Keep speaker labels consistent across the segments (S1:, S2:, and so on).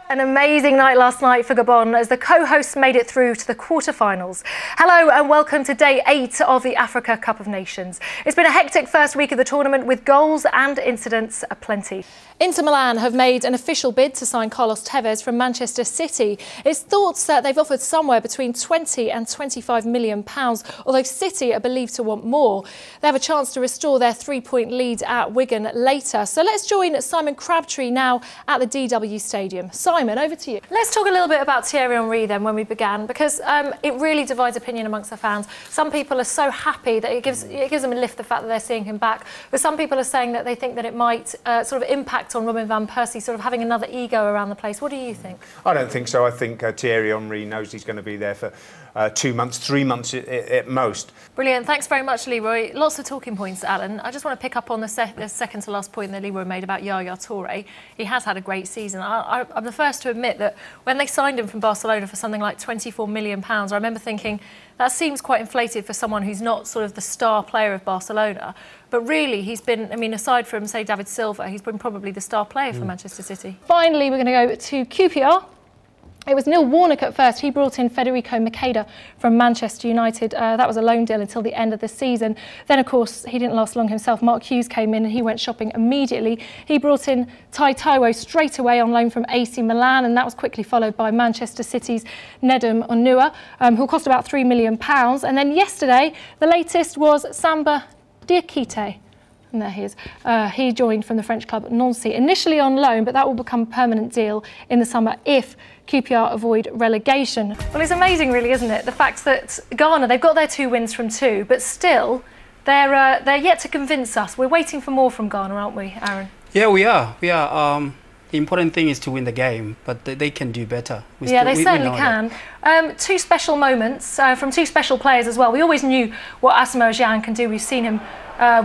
S1: An amazing night last night for Gabon as the co-hosts made it through to the quarter-finals. Hello and welcome to day 8 of the Africa Cup of Nations. It's been a hectic first week of the tournament with goals and incidents aplenty. Inter Milan have made an official bid to sign Carlos Tevez from Manchester City. It's thought that they've offered somewhere between 20 and 25 million pounds, although City are believed to want more. They have a chance to restore their 3-point lead at Wigan later. So let's join Simon Crabtree now at the DW Stadium. Simon, over to you. Let's talk a little bit about Thierry Henry then when we began, because it really divides opinion amongst the fans. Some people are so happy that it gives them a lift, the fact that they're seeing him back, but some people are saying that they think that it might sort of impact on Robin van Persie sort of having another ego around the place. What do you think?
S2: I don't think so. I think Thierry Henry knows he's going to be there for 2 months, 3 months at most. Brilliant. Thanks very much, Leroy. Lots of talking points, Alan. I just want to pick up on the second to last point that Leroy made about Yaya Toure. He has had a great season. I'm the first to admit that when they signed him from Barcelona for something like £24 million, I remember thinking that seems quite inflated for someone who's not sort of the star player of Barcelona. But really, he's been, I mean, aside from, say, David Silva, he's been probably the star player for Manchester City. Finally, we're going to go to QPR. It was Neil Warnock at first. He brought in Federico Macheda from Manchester United. That was a loan deal until the end of the season. Then, of course, he didn't last long himself. Mark Hughes came in and he went shopping immediately. He brought in Tai Taiwo straight away on loan from AC Milan, and that was quickly followed by Manchester City's Nedum Onua, who cost about £3 million. And then yesterday, the latest was Samba Diakite. And there he is. He joined from the French club Nancy, initially on loan, but that will become a permanent deal in the summer if QPR avoid relegation. Well, it's amazing, really, isn't it? The fact that Ghana, they've got their 2 wins from 2, but still, they're yet to convince us. We're waiting for more from Ghana, aren't we, Aaron?
S3: Yeah, we are. The important thing is to win the game, but they can do better.
S1: They certainly can. 2 special moments from 2 special players as well. We always knew what Asamoah Gyan can do. We've seen him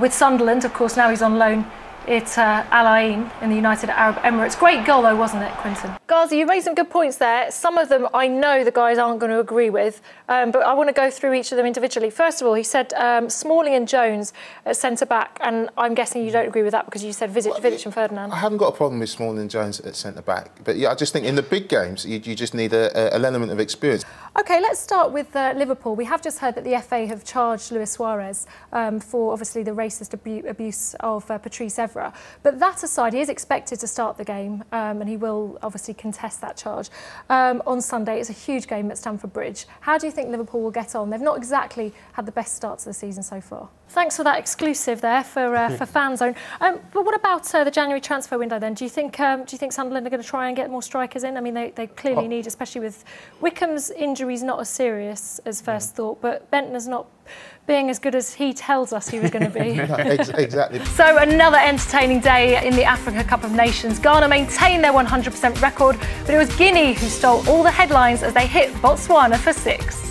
S1: with Sunderland. Of course, now he's on loan at Al Ain in the United Arab Emirates. Great goal, though, wasn't it, Quinton? Ghazi, you made some good points there. Some of them I know the guys aren't going to agree with, but I want to go through each of them individually. First of all, he said Smalling and Jones at centre-back, and I'm guessing you don't agree with that because you said Vidic and Ferdinand.
S4: I haven't got a problem with Smalling and Jones at centre-back, but yeah, I just think in the big games, you just need an element of experience. OK, let's start with Liverpool. We have just heard that the FA have charged Luis Suarez for, obviously, the racist abuse of Patrice Evra. But that aside, he is expected to start the game, and he will obviously contest that charge on Sunday. It's a huge game at Stamford Bridge. How do you think Liverpool will get on? They've not exactly had the best start to the season so far. Thanks for that exclusive there for FanZone. But what about the January transfer window then? Do you think Sunderland are going to try and get more strikers in? I mean, they clearly need, especially with Wickham's injuries not as serious as first thought, but Bentner's not being as good as he tells us he was going to be. Exactly.
S1: So another entertaining day in the Africa Cup of Nations. Ghana maintained their 100% record, but it was Guinea who stole all the headlines as they hit Botswana for 6.